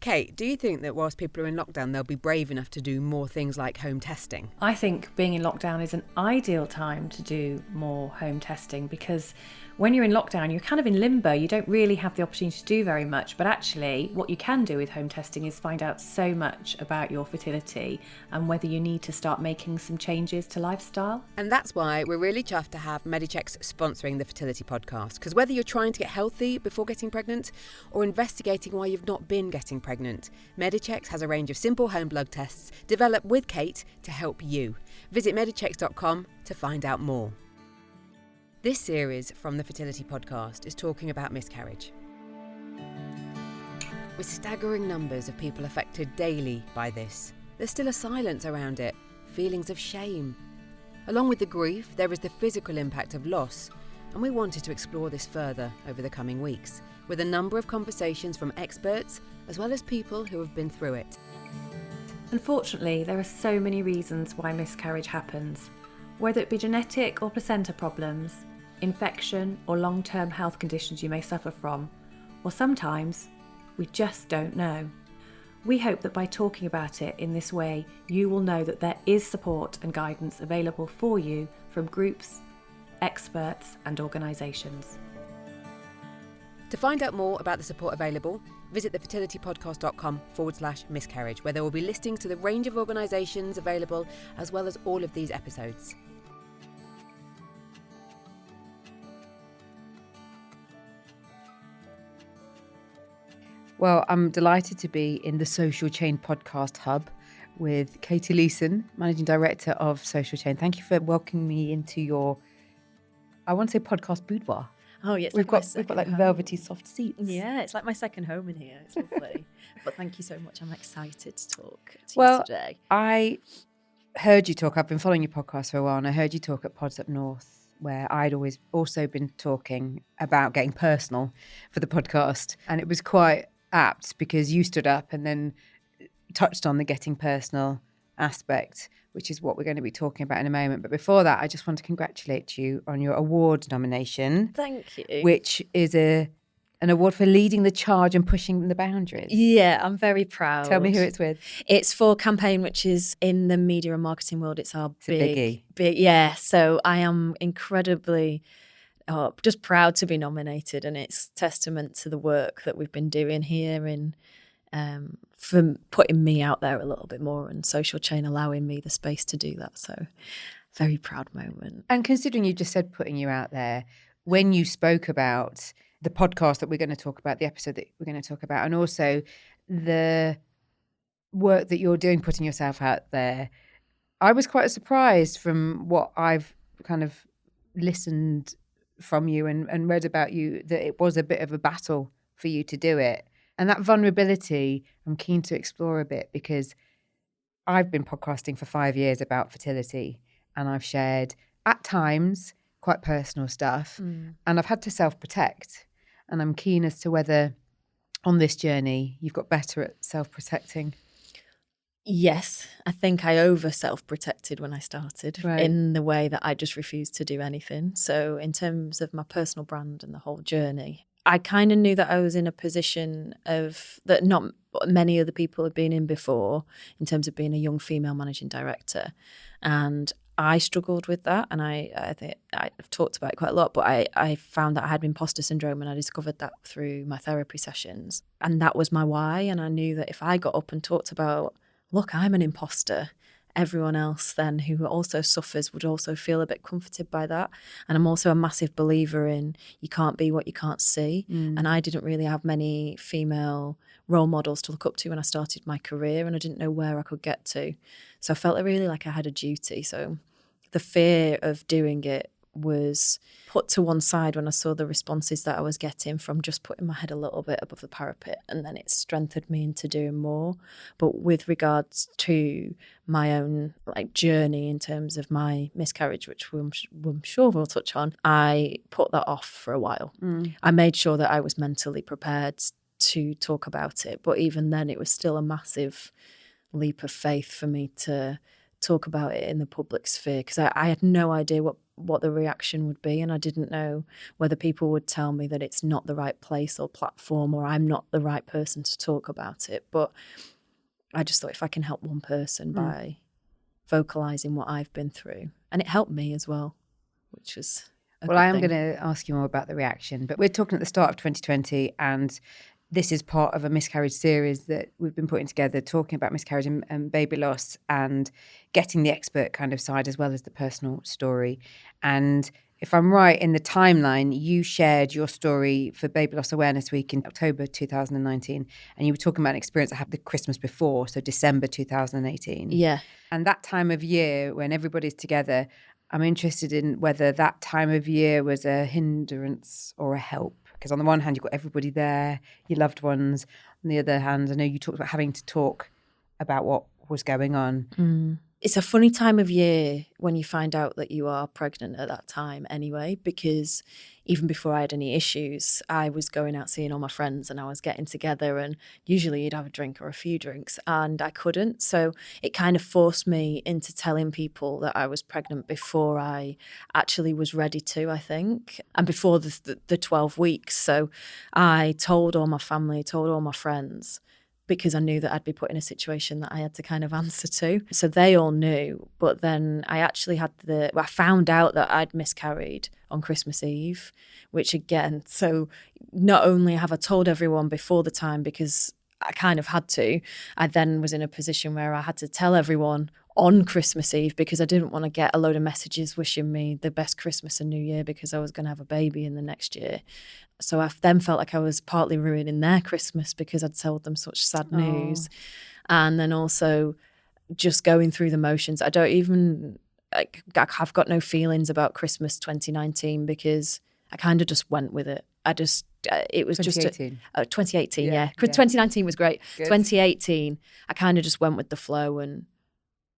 Kate, do you think that whilst people are in lockdown, they'll be brave enough to do more things like home testing? I think being in lockdown is an ideal time to do more home testing, because when you're in lockdown, you're kind of in limbo. You don't really have the opportunity to do very much. But actually, what you can do with home testing is find out so much about your fertility and whether you need to start making some changes to lifestyle. And that's why we're really chuffed to have Medichecks sponsoring the Fertility Podcast. Because whether you're trying to get healthy before getting pregnant or investigating why you've not been getting pregnant, Medichecks has a range of simple home blood tests developed with Kate to help you. Visit medichecks.com to find out more. This series from the Fertility Podcast is talking about miscarriage. With staggering numbers of people affected daily by this, there's still a silence around it, feelings of shame. Along with the grief, there is the physical impact of loss, and we wanted to explore this further over the coming weeks, with a number of conversations from experts, as well as people who have been through it. Unfortunately, there are so many reasons why miscarriage happens, whether it be genetic or placenta problems, infection or long-term health conditions you may suffer from, or sometimes we just don't know. We hope that by talking about it in this way, you will know that there is support and guidance available for you from groups, experts and organisations. To find out more about the support available, visit thefertilitypodcast.com/miscarriage, where there will be listings to the range of organisations available, as well as all of these episodes. Well, I'm delighted to be in the Social Chain podcast hub with Katy Leeson, Managing Director of Social Chain. Thank you for welcoming me into your, I want to say podcast boudoir. Oh, yeah, we've got like velvety soft seats. Yeah, it's like my second home in here. It's lovely. But thank you so much. I'm excited to talk to you today. I heard you talk. I've been following your podcast for a while, and I heard you talk at Pods Up North, where I'd always also been talking about getting personal for the podcast. And it was quite apt because you stood up and then touched on the getting personal aspect, which is what we're going to be talking about in a moment. But before that, I just want to congratulate you on your award nomination. Thank you. Which is an award for leading the charge and pushing the boundaries. Yeah, I'm very proud. Tell me who it's with. It's for a campaign which is in the media and marketing world. It's our biggie. Yeah. So I am incredibly just proud to be nominated, and it's testament to the work that we've been doing here in for putting me out there a little bit more, and Social Chain allowing me the space to do that. So very proud moment. And considering you just said putting you out there, when you spoke about the podcast that we're going to talk about, the episode that we're going to talk about, and also the work that you're doing, putting yourself out there, I was quite surprised from what I've kind of listened from you and read about you, that it was a bit of a battle for you to do it. And that vulnerability, I'm keen to explore a bit, because I've been podcasting for 5 years about fertility, and I've shared at times quite personal stuff, and I've had to self-protect. And I'm keen as to whether on this journey you've got better at self-protecting. Yes, I think I over self-protected when I started, in the way that I just refused to do anything. So in terms of my personal brand and the whole journey, I kind of knew that I was in a position that not many other people had been in before, in terms of being a young female managing director. And I struggled with that, and I think I've talked about it quite a lot, but I found that I had imposter syndrome, and I discovered that through my therapy sessions. And that was my why, and I knew that if I got up and talked about, look, I'm an imposter, everyone else then who also suffers would also feel a bit comforted by that. And I'm also a massive believer in you can't be what you can't see. And I didn't really have many female role models to look up to when I started my career, and I didn't know where I could get to. So I felt really like I had a duty. So the fear of doing it was put to one side when I saw the responses that I was getting from just putting my head a little bit above the parapet, and then it strengthened me into doing more. But with regards to my own journey in terms of my miscarriage, which I'm sure we'll touch on, I put that off for a while. I made sure that I was mentally prepared to talk about it, but even then it was still a massive leap of faith for me to talk about it in the public sphere, because I had no idea what the reaction would be, and I didn't know whether people would tell me that it's not the right place or platform, or I'm not the right person to talk about it. But I just thought, if I can help one person by vocalising what I've been through, and it helped me as well, which was well, I am going to ask you more about the reaction, but we're talking at the start of 2020, and this is part of a miscarriage series that we've been putting together, talking about miscarriage and baby loss, and getting the expert kind of side as well as the personal story. And if I'm right in the timeline, you shared your story for Baby Loss Awareness Week in October 2019, and you were talking about an experience that happened the Christmas before, so December 2018. Yeah. And that time of year when everybody's together, I'm interested in whether that time of year was a hindrance or a help. Because on the one hand, you've got everybody there, your loved ones. On the other hand, I know you talked about having to talk about what was going on. It's a funny time of year when you find out that you are pregnant at that time anyway, because even before I had any issues, I was going out seeing all my friends and I was getting together, and usually you'd have a drink or a few drinks, and I couldn't. So it kind of forced me into telling people that I was pregnant before I actually was ready to, I think, and before the 12 weeks. So I told all my family, told all my friends, because I knew that I'd be put in a situation that I had to kind of answer to. So they all knew. But then I actually I found out that I'd miscarried on Christmas Eve, which again, so not only have I told everyone before the time, because I kind of had to, I then was in a position where I had to tell everyone on Christmas Eve, because I didn't want to get a load of messages wishing me the best Christmas and New Year because I was going to have a baby in the next year. So I then felt like I was partly ruining their Christmas because I'd told them such sad news. And then also just going through the motions. I don't even, I've got no feelings about Christmas 2019 because I kind of just went with it. It was 2018. Just 2018, yeah. 2019 was great. Good. 2018, I kind of just went with the flow, and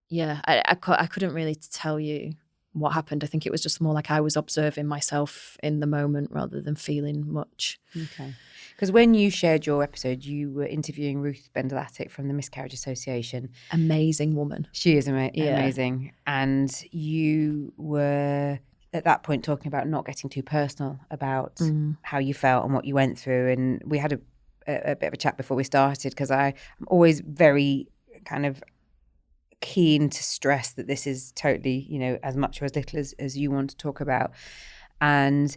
yeah, I couldn't really tell you what happened. I think it was just more like I was observing myself in the moment rather than feeling much. Okay. Because when you shared your episode, you were interviewing Ruth Bendelatic from the Miscarriage Association. Amazing woman. She is amazing. And you were at that point talking about not getting too personal about how you felt and what you went through. And we had a bit of a chat before we started, because I'm always very kind of keen to stress that this is totally, as much or as little as you want to talk about. And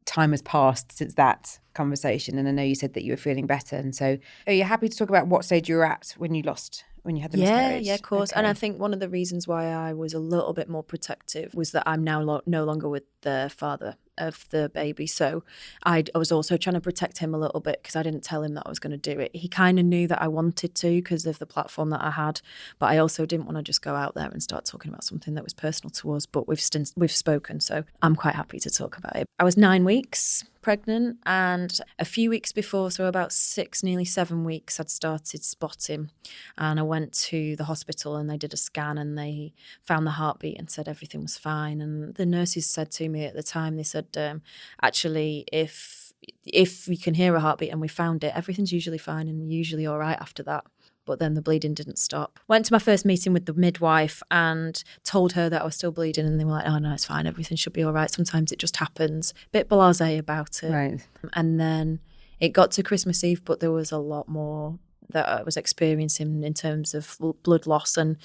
time has passed since that conversation, and I know you said that you were feeling better. And so are you happy to talk about what stage you were at when you had the miscarriage? Yeah, of course. Okay. And I think one of the reasons why I was a little bit more protective was that I'm now no longer with the father of the baby. So I was also trying to protect him a little bit, because I didn't tell him that I was going to do it. He kind of knew that I wanted to because of the platform that I had, but I also didn't want to just go out there and start talking about something that was personal to us. But we've spoken, so I'm quite happy to talk about it. I was 9 weeks pregnant, and a few weeks before, so about 6, nearly 7 weeks, I'd started spotting, and I went to the hospital and they did a scan and they found the heartbeat and said everything was fine. And the nurses said to me at the time, they said, actually, if we can hear a heartbeat and we found it, everything's usually fine and usually all right after that. But then the bleeding didn't stop. Went to my first meeting with the midwife and told her that I was still bleeding, and they were like, oh no, it's fine, everything should be all right. Sometimes it just happens. Bit blasé about it. Right. And then it got to Christmas Eve, but there was a lot more that I was experiencing in terms of blood loss, and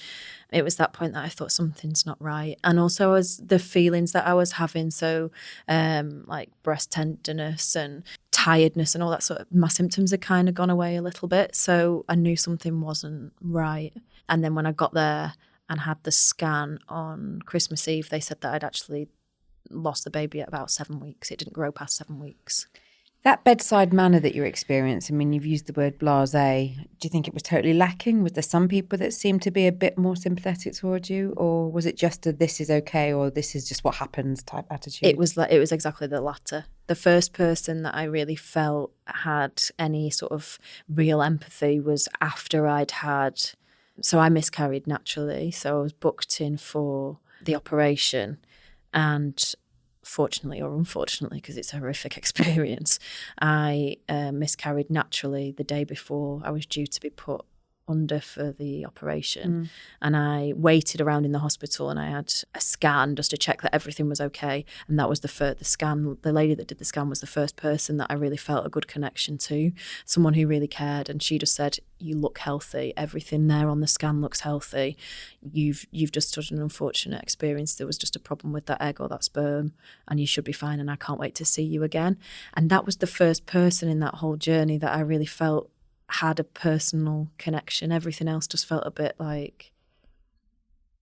it was that point that I thought something's not right. And also the feelings that I was having, so like breast tenderness and tiredness and all that sort of, my symptoms had kind of gone away a little bit, so I knew something wasn't right. And then when I got there and had the scan on Christmas Eve, they said that I'd actually lost the baby at about 7 weeks. It didn't grow past 7 weeks. That bedside manner that you experienced, I mean, you've used the word blasé. Do you think it was totally lacking? Was there some people that seemed to be a bit more sympathetic towards you? Or was it just a this is okay, or this is just what happens type attitude? It was exactly the latter. The first person that I really felt had any sort of real empathy was after so I miscarried naturally. So I was booked in for the operation, and fortunately or unfortunately, because it's a horrific experience, I miscarried naturally the day before I was due to be put under for the operation. And I waited around in the hospital and I had a scan just to check that everything was okay. And that was the scan. The lady that did the scan was the first person that I really felt a good connection to, someone who really cared. And she just said, you look healthy. Everything there on the scan looks healthy. You've just had an unfortunate experience. There was just a problem with that egg or that sperm and you should be fine. And I can't wait to see you again. And that was the first person in that whole journey that I really felt had a personal connection. Everything else just felt a bit like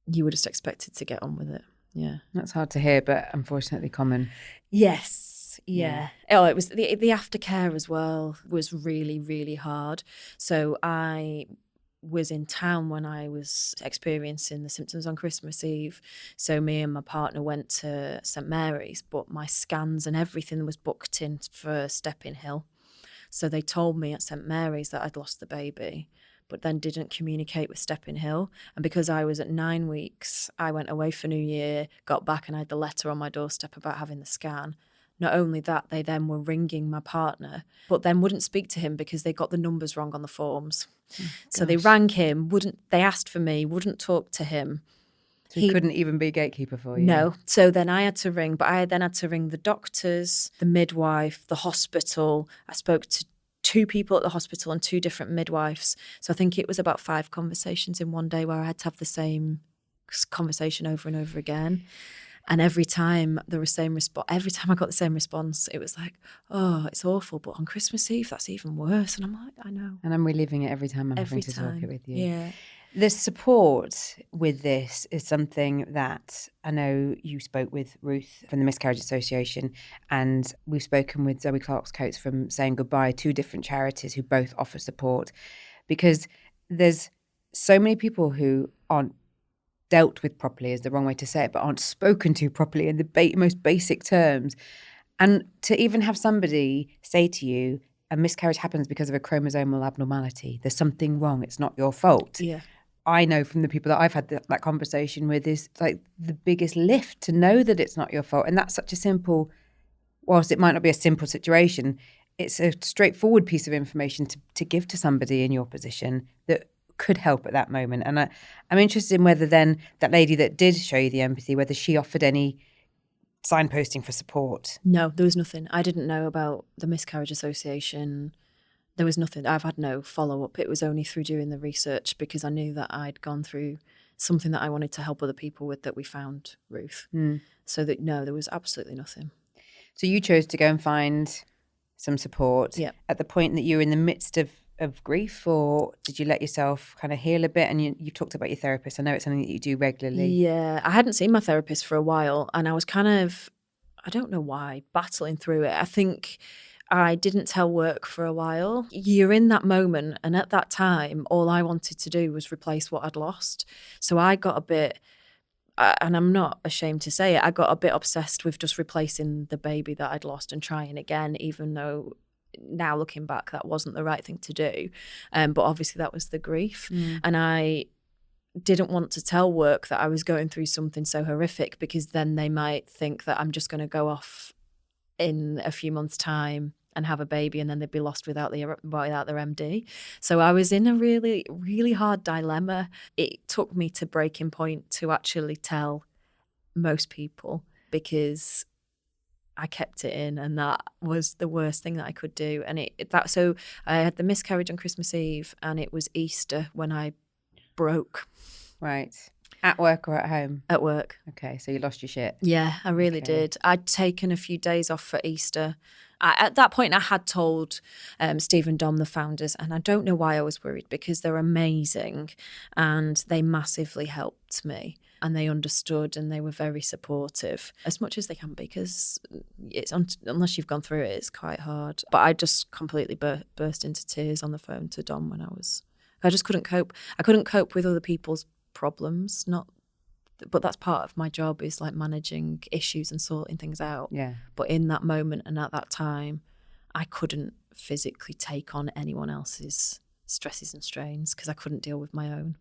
you were just expected to get on with it. Yeah. That's hard to hear, but unfortunately common. Yes. Yeah. Oh, it was the aftercare as well was really, really hard. So I was in town when I was experiencing the symptoms on Christmas Eve. So me and my partner went to St Mary's, but my scans and everything was booked in for Stepping Hill. So they told me at St Mary's that I'd lost the baby, but then didn't communicate with Stepping Hill. And because I was at 9 weeks, I went away for New Year, got back and I had the letter on my doorstep about having the scan. Not only that, they then were ringing my partner, but then wouldn't speak to him because they got the numbers wrong on the forms. So they rang him, they asked for me, wouldn't talk to him. So he couldn't even be a gatekeeper for you? No. So then I had to ring, but I then had to ring the doctors, the midwife, the hospital. I spoke to 2 people at the hospital and 2 different midwives. So I think it was about 5 conversations in one day where I had to have the same conversation over and over again. And every time I got the same response, it was like, oh, it's awful. But on Christmas Eve, that's even worse. And I'm like, I know. And I'm reliving it every time I'm having to talk it with you. Yeah. The support with this is something that I know you spoke with Ruth from the Miscarriage Association, and we've spoken with Zoe Clarks-Coates from Saying Goodbye, 2 different charities who both offer support, because there's so many people who aren't dealt with properly is the wrong way to say it, but aren't spoken to properly in the most basic terms. And to even have somebody say to you, a miscarriage happens because of a chromosomal abnormality. There's something wrong. It's not your fault. Yeah. I know from the people that I've had that conversation with is like the biggest lift to know that it's not your fault. And that's such a simple, whilst it might not be a simple situation, it's a straightforward piece of information to give to somebody in your position that could help at that moment. And I'm interested in whether then that lady that did show you the empathy, whether she offered any signposting for support. No, there was nothing. I didn't know about the Miscarriage Association. There was nothing. I've had no follow-up. It was only through doing the research because I knew that I'd gone through something that I wanted to help other people with, that we found Ruth. So that, no, there was absolutely nothing. So you chose to go and find some support at the point that you were in the midst of grief, or did you let yourself kind of heal a bit? And you talked about your therapist. I know it's something that you do regularly. Yeah, I hadn't seen my therapist for a while and I was kind of, I don't know why, battling through it. I think I didn't tell work for a while. You're in that moment, and at that time, all I wanted to do was replace what I'd lost. So I got a bit, and I'm not ashamed to say it, I got a bit obsessed with just replacing the baby that I'd lost and trying again, even though now looking back, that wasn't the right thing to do. But obviously that was the grief. And I didn't want to tell work that I was going through something so horrific, because then they might think that I'm just going to go off in a few months' time and have a baby, and then they'd be lost without their MD. So I was in a really, really hard dilemma. It took me to breaking point to actually tell most people, because I kept it in, and that was the worst thing that I could do. And so I had the miscarriage on Christmas Eve, and it was Easter when I broke. Right. At work or at home? At work. Okay, so you lost your shit. Yeah, I really did. I'd taken a few days off for Easter. At that point, I had told Steve and Dom, the founders, and I don't know why I was worried, because they're amazing and they massively helped me, and they understood and they were very supportive, as much as they can, because unless you've gone through it, it's quite hard. But I just completely burst into tears on the phone to Dom when I just couldn't cope. I couldn't cope with other people's problems, but that's part of my job, is like managing issues and sorting things out. Yeah. But in that moment and at that time, I couldn't physically take on anyone else's stresses and strains, because I couldn't deal with my own.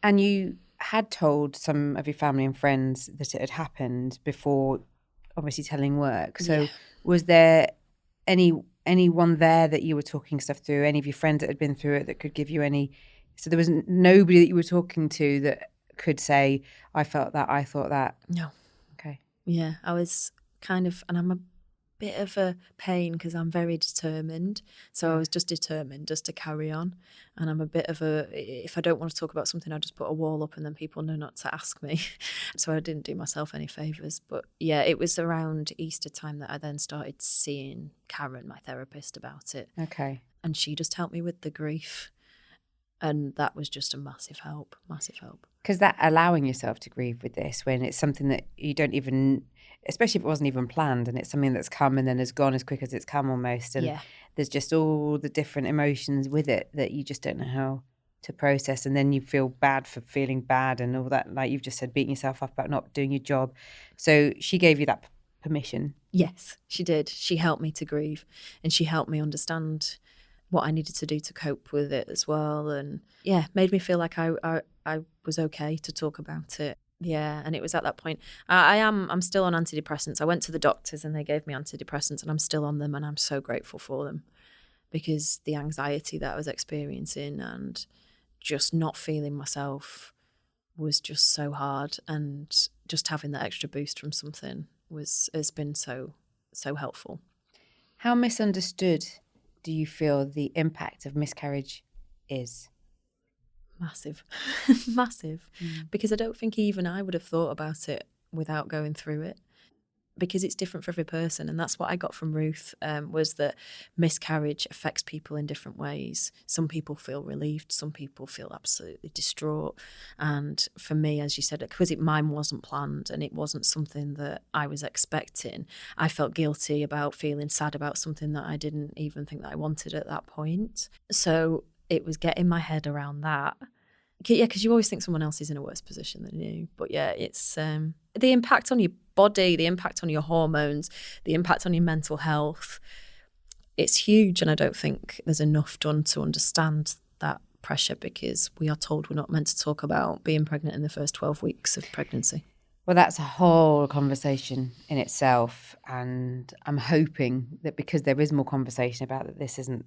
And you had told some of your family and friends that it had happened before obviously telling work. So was there any anyone there that you were talking stuff through, any of your friends that had been through it that could give you any, so there was nobody that you were talking to that could say, I felt that, I thought that? No. Okay. Yeah, I was kind of, and I'm a bit of a pain because I'm very determined. So I was just determined just to carry on. And I'm a bit of a, if I don't want to talk about something, I'll just put a wall up and then people know not to ask me. So I didn't do myself any favours. But yeah, it was around Easter time that I then started seeing Karen, my therapist, about it. Okay. And she just helped me with the grief. And that was just a massive help, massive help. Because that allowing yourself to grieve with this when it's something that you don't even, especially if it wasn't even planned and it's something that's come and then has gone as quick as it's come almost. And there's just all the different emotions with it that you just don't know how to process. And then you feel bad for feeling bad and all that, like you've just said, beating yourself up about not doing your job. So she gave you that permission. Yes, she did. She helped me to grieve and she helped me understand what I needed to do to cope with it as well. And made me feel like I was okay to talk about it. Yeah, and it was at that point. I'm still on antidepressants. I went to the doctors and they gave me antidepressants and I'm still on them and I'm so grateful for them because the anxiety that I was experiencing and just not feeling myself was just so hard, and just having that extra boost from something has been so helpful. How misunderstood do you feel the impact of miscarriage is? Massive, massive. Because I don't think even I would have thought about it without going through it. Because it's different for every person. And that's what I got from Ruth, was that miscarriage affects people in different ways. Some people feel relieved. Some people feel absolutely distraught. And for me, as you said, because mine wasn't planned and it wasn't something that I was expecting, I felt guilty about feeling sad about something that I didn't even think that I wanted at that point. So it was getting my head around that. Yeah, because you always think someone else is in a worse position than you. But yeah, it's the impact on your body, the impact on your hormones, the impact on your mental health. It's huge, and I don't think there's enough done to understand that pressure because we are told we're not meant to talk about being pregnant in the first 12 weeks of pregnancy. Well, that's a whole conversation in itself, and I'm hoping that because there is more conversation about that this isn't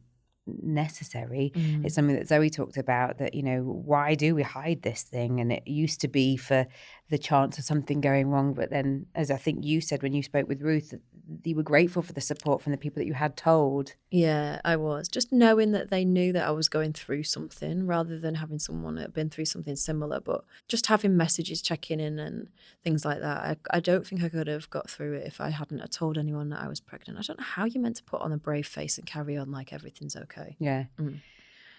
necessary. It's something that Zoe talked about, that, you know, why do we hide this thing? And it used to be for the chance of something going wrong, but then, as I think you said when you spoke with Ruth, that you were grateful for the support from the people that you had told. Yeah, I was. Just knowing that they knew that I was going through something rather than having someone that had been through something similar, but just having messages checking in and things like that. I don't think I could have got through it if I hadn't have told anyone that I was pregnant. I don't know how you're meant to put on a brave face and carry on like everything's okay. Yeah.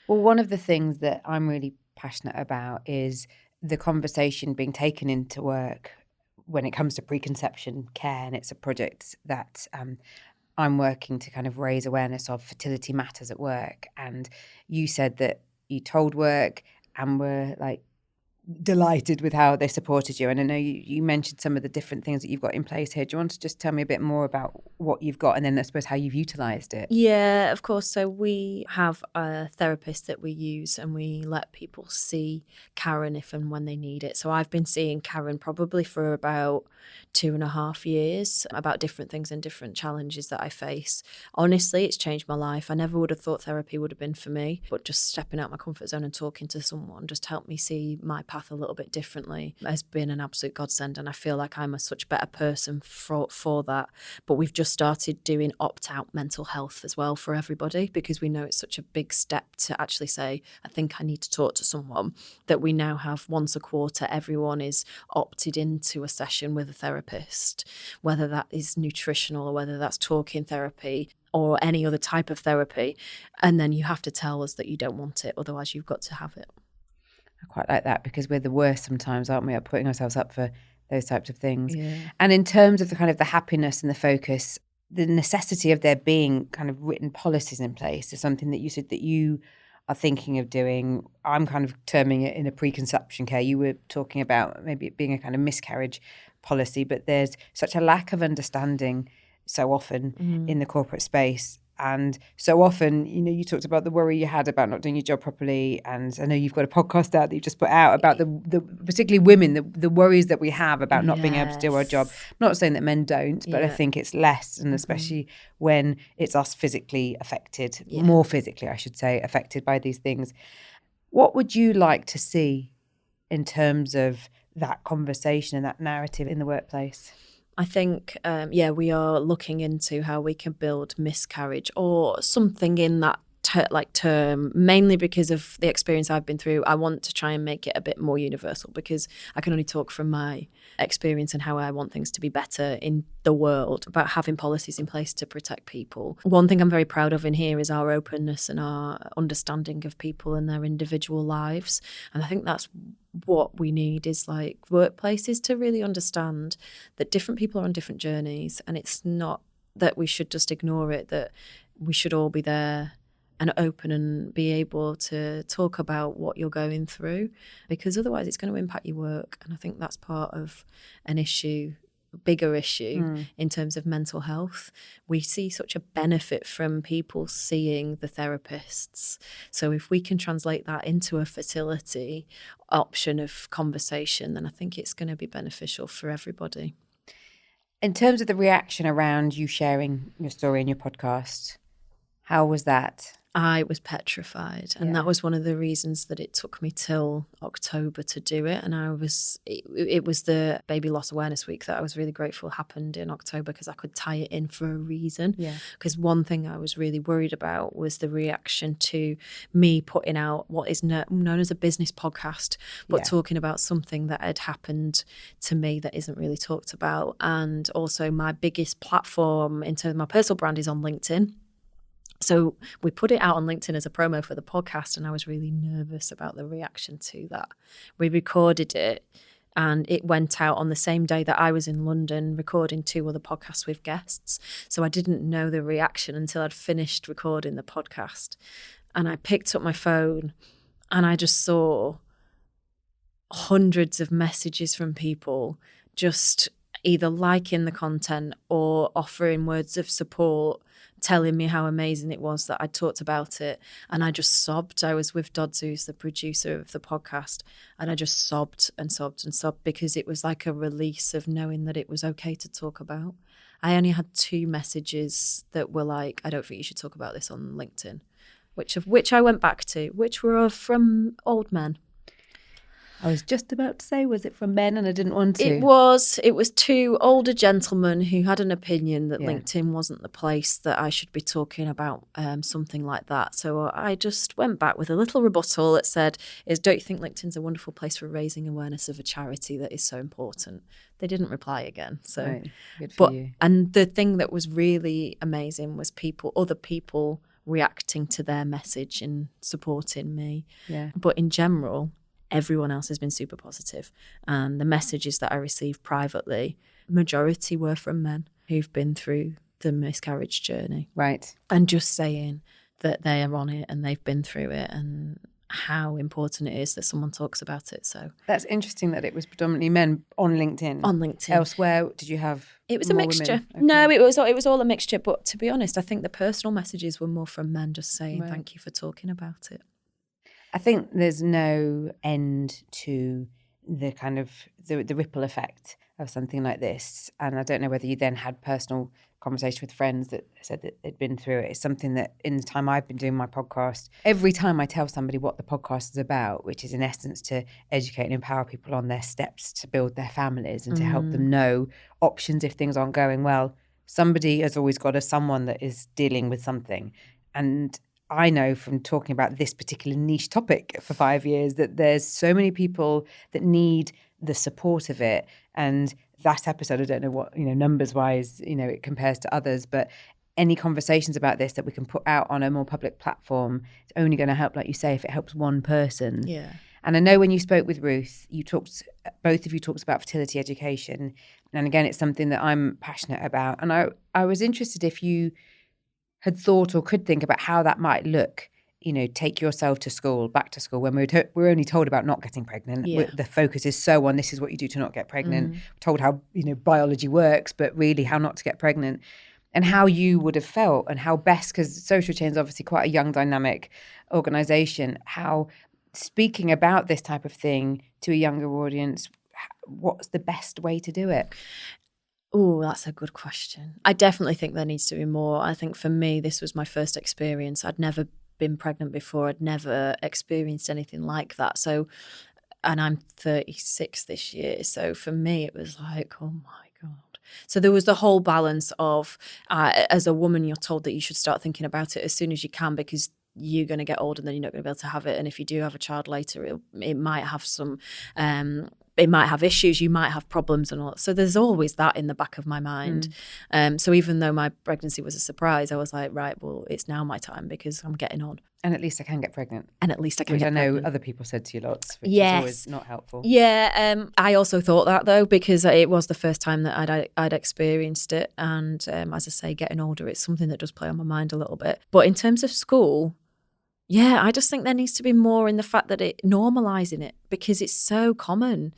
Well, one of the things that I'm really passionate about is the conversation being taken into work when it comes to preconception care, and it's a project that I'm working to kind of raise awareness of fertility matters at work. And you said that you told work and were like delighted with how they supported you. And I know you mentioned some of the different things that you've got in place here. Do you want to just tell me a bit more about what you've got and then I suppose how you've utilised it? Yeah, of course. So we have a therapist that we use and we let people see Karen if and when they need it. So I've been seeing Karen probably for about 2.5 years about different things and different challenges that I face. Honestly, it's changed my life. I never would have thought therapy would have been for me, but just stepping out my comfort zone and talking to someone just helped me see my path a little bit differently has been an absolute godsend, and I feel like I'm a such better person for that. But we've just started doing opt-out mental health as well for everybody because we know it's such a big step to actually say, I think I need to talk to someone, that we now have once a quarter everyone is opted into a session with a therapist, whether that is nutritional or whether that's talking therapy or any other type of therapy, and then you have to tell us that you don't want it, otherwise you've got to have it. I quite like that because we're the worst sometimes, aren't we, at putting ourselves up for those types of things. Yeah. And in terms of the kind of the happiness and the focus, the necessity of there being kind of written policies in place is something that you said that you are thinking of doing. I'm kind of terming it in a preconception care. You were talking about maybe it being a kind of miscarriage policy, but there's such a lack of understanding so often in the corporate space And so often, you talked about the worry you had about not doing your job properly. And I know you've got a podcast out that you've just put out about the particularly women, the worries that we have about not being able to do our job. I'm not saying that men don't, but I think it's less, and especially when it's us physically affected, more physically, I should say, affected by these things. What would you like to see in terms of that conversation and that narrative in the workplace? I think, we are looking into how we can build Miscarriage or something in that term, mainly because of the experience I've been through. I want to try and make it a bit more universal, because I can only talk from my experience and how I want things to be better in the world, about having policies in place to protect people. One thing I'm very proud of in here is our openness and our understanding of people and their individual lives. And I think that's what we need, is like workplaces to really understand that different people are on different journeys, and it's not that we should just ignore it, that we should all be there and open and be able to talk about what you're going through, because otherwise it's going to impact your work. And I think that's part of an issue, a bigger issue in terms of mental health. We see such a benefit from people seeing the therapists. So if we can translate that into a fertility option of conversation, then I think it's going to be beneficial for everybody. In terms of the reaction around you sharing your story in your podcast, how was that? I was petrified, and that was one of the reasons that it took me till October to do it. And it was the baby loss awareness week that I was really grateful happened in October, because I could tie it in for a reason. Because one thing I was really worried about was the reaction to me putting out what is known as a business podcast, but talking about something that had happened to me that isn't really talked about. And also my biggest platform in terms of my personal brand is on LinkedIn. So we put it out on LinkedIn as a promo for the podcast, and I was really nervous about the reaction to that. We recorded it, and it went out on the same day that I was in London recording 2 other podcasts with guests. So I didn't know the reaction until I'd finished recording the podcast. And I picked up my phone and I just saw hundreds of messages from people just either liking the content or offering words of support, telling me how amazing it was that I talked about it. And I just sobbed. I was with Dodds, who's the producer of the podcast, and I just sobbed and sobbed and sobbed, because it was like a release of knowing that it was okay to talk about. I only had 2 messages that were like, I don't think you should talk about this on LinkedIn, which I went back to, which were from old men. I was just about to say, was it from men? And I didn't want to. It was 2 older gentlemen who had an opinion that LinkedIn wasn't the place that I should be talking about something like that. So I just went back with a little rebuttal that said, don't you think LinkedIn's a wonderful place for raising awareness of a charity that is so important? They didn't reply again. So, right. Good for you. And the thing that was really amazing was other people reacting to their message and supporting me. Yeah. But in general, everyone else has been super positive. And the messages that I received privately, majority were from men who've been through the miscarriage journey. Right. And just saying that they are on it and they've been through it, and how important it is that someone talks about it. So that's interesting that it was predominantly men on LinkedIn. On LinkedIn. Elsewhere, did you have It was a mixture. Okay. No, it was all a mixture. But to be honest, I think the personal messages were more from men just saying, thank you for talking about it. I think there's no end to the kind of the ripple effect of something like this. And I don't know whether you then had personal conversation with friends that said that they'd been through it. It's something that in the time I've been doing my podcast, every time I tell somebody what the podcast is about, which is in essence to educate and empower people on their steps to build their families and to help them know options if things aren't going well, somebody has always got someone that is dealing with something. And I know from talking about this particular niche topic for 5 years that there's so many people that need the support of it. And that episode, I don't know what, numbers wise, it compares to others, but any conversations about this that we can put out on a more public platform, it's only going to help, like you say, if it helps one person. Yeah. And I know when you spoke with Ruth, both of you talked about fertility education. And again, it's something that I'm passionate about. And I was interested if you had thought or could think about how that might look, take yourself to school, back to school, when we're only told about not getting pregnant. Yeah. The focus is so on this is what you do to not get pregnant. We're told how, biology works, but really how not to get pregnant. and how you would have felt and how best, because Social Chain is obviously quite a young, dynamic organisation, how speaking about this type of thing to a younger audience, what's the best way to do it? Oh, that's a good question. I definitely think there needs to be more. I think for me, this was my first experience. I'd never been pregnant before. I'd never experienced anything like that. So, and I'm 36 this year. So for me, it was like, oh my God. So there was the whole balance of, as a woman, you're told that you should start thinking about it as soon as you can, because you're going to get older and then you're not going to be able to have it. And if you do have a child later, it might have some... it might have issues, you might have problems and all. So there's always that in the back of my mind. So even though my pregnancy was a surprise, I was like, right, well, it's now my time because I'm getting on. And at least I can get pregnant. And at least I can which get pregnant. Which I know other people said to you lots, which yes. is always not helpful. Yeah, I also thought that though, because it was the first time that I'd experienced it. And as I say, getting older, it's something that does play on my mind a little bit. But in terms of school... yeah, I just think there needs to be more in the fact that it normalising it, because it's so common.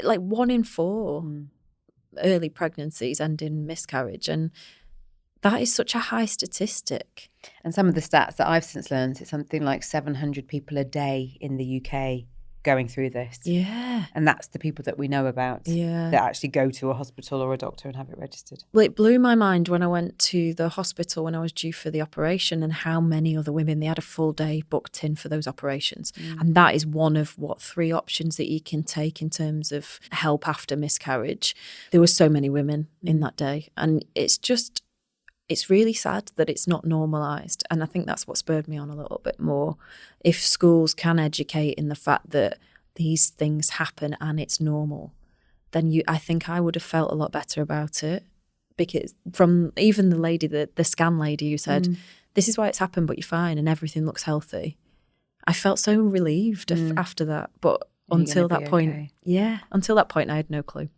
Like 1 in 4 early pregnancies end in miscarriage, and that is such a high statistic. And some of the stats that I've since learned, it's something like 700 people a day in the UK going through this. Yeah. And that's the people that we know about that actually go to a hospital or a doctor and have it registered. Well, it blew my mind when I went to the hospital when I was due for the operation, and how many other women, they had a full day booked in for those operations. And that is one of 3 options that you can take in terms of help after miscarriage. There were so many women in that day, and it's really sad that it's not normalised. And I think that's what spurred me on a little bit more. If schools can educate in the fact that these things happen and it's normal, then I think I would have felt a lot better about it. Because from even the lady, the scan lady who said, this is why it's happened, but you're fine and everything looks healthy. I felt so relieved after that. But until that point, until that point, I had no clue.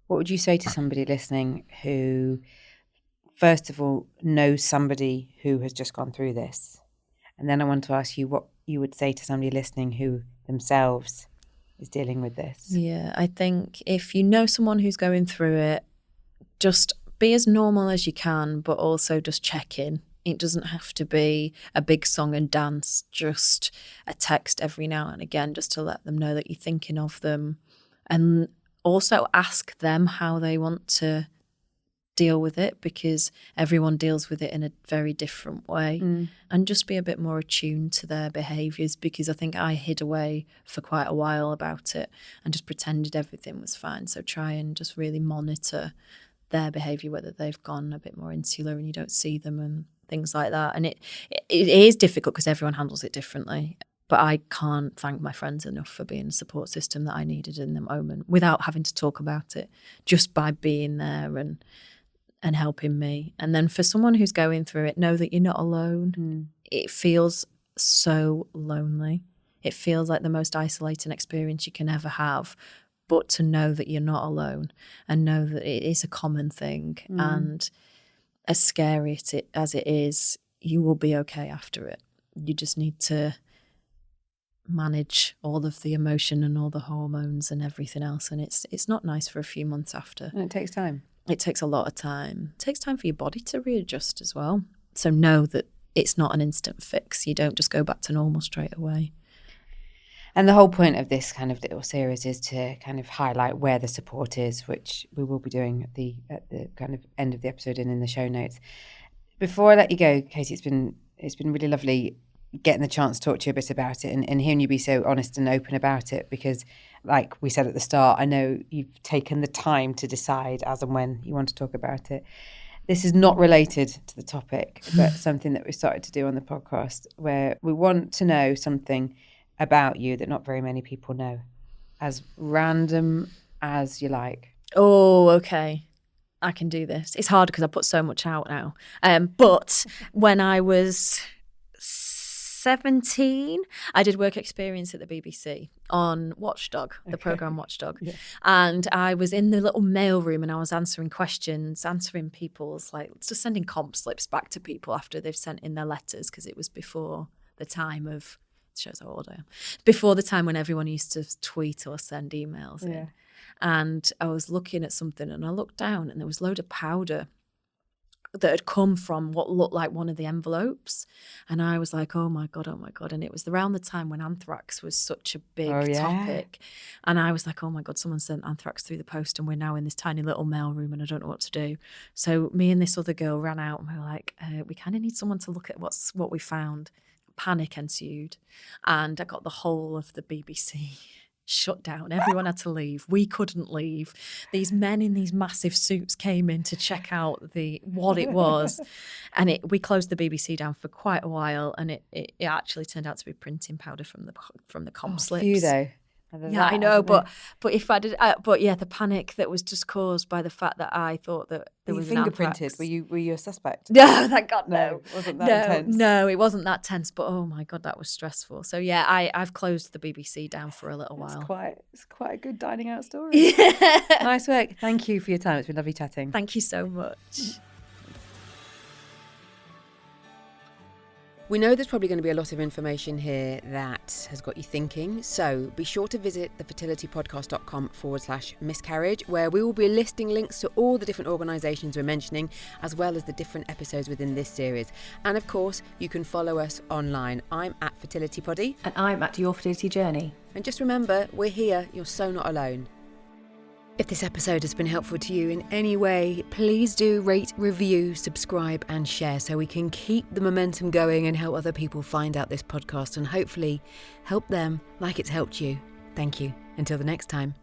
What would you say to somebody listening who... first of all, know somebody who has just gone through this? And then I want to ask you what you would say to somebody listening who themselves is dealing with this. Yeah, I think if you know someone who's going through it, just be as normal as you can, but also just check in. It doesn't have to be a big song and dance, just a text every now and again, just to let them know that you're thinking of them. And also ask them how they want to deal with it, because everyone deals with it in a very different way. And just be a bit more attuned to their behaviours, because I think I hid away for quite a while about it and just pretended everything was fine. So try and just really monitor their behaviour, whether they've gone a bit more insular and you don't see them and things like that. And it is difficult because everyone handles it differently. But I can't thank my friends enough for being a support system that I needed in the moment, without having to talk about it, just by being there and helping me. And then for someone who's going through it, know that you're not alone. It feels so lonely. It feels like the most isolating experience you can ever have. But to know that you're not alone, and know that it is a common thing, and as scary as it is, you will be okay after it. You just need to manage all of the emotion and all the hormones and everything else. And it's not nice for a few months after. And it takes time. It takes a lot of time. It takes time for your body to readjust as well. So know that it's not an instant fix. You don't just go back to normal straight away. And the whole point of this kind of little series is to kind of highlight where the support is, which we will be doing at the kind of end of the episode and in the show notes. Before I let you go, Katy, it's been really lovely getting the chance to talk to you a bit about it and hearing you be so honest and open about it, because like we said at the start, I know you've taken the time to decide as and when you want to talk about it. This is not related to the topic, but something that we started to do on the podcast, where we want to know something about you that not very many people know, as random as you like. Oh, okay. I can do this. It's hard because I put so much out now. But when I was 17, I did work experience at the BBC on Watchdog, the programme Watchdog. Yeah. And I was in the little mail room and I was answering questions, answering people's, just sending comp slips back to people after they've sent in their letters, because it was before the time of, it shows how old I am, before the time when everyone used to tweet or send emails in. And I was looking at something and I looked down and there was a load of powder that had come from what looked like one of the envelopes. And I was like, oh my God. And it was around the time when anthrax was such a big topic. And I was like, oh my God, someone sent anthrax through the post and we're now in this tiny little mail room and I don't know what to do. So me and this other girl ran out and we were like, we kind of need someone to look at what we found. Panic ensued. And I got the whole of the BBC shut down. Everyone had to leave. We couldn't leave. These men in these massive suits came in to check out what it was, and we closed the BBC down for quite a while. And it actually turned out to be printing powder from the comp slips. Few though. Yeah, I know, but if I did, but yeah, the panic that was just caused by the fact that I thought that there was an anthrax. Fingerprinted? Were you a suspect? No, thank God, no. It wasn't that intense. No, it wasn't that tense. But oh my God, that was stressful. So yeah, I've closed the BBC down for a little while. It's quite a good dining out story. Yeah. Nice work. Thank you for your time. It's been lovely chatting. Thank you so much. We know there's probably going to be a lot of information here that has got you thinking, so be sure to visit thefertilitypodcast.com/miscarriage, where we will be listing links to all the different organisations we're mentioning, as well as the different episodes within this series. And of course, you can follow us online. I'm at FertilityPoddy. And I'm at Your Fertility Journey. And just remember, we're here, you're so not alone. If this episode has been helpful to you in any way, please do rate, review, subscribe and share so we can keep the momentum going and help other people find out this podcast and hopefully help them like it's helped you. Thank you. Until the next time.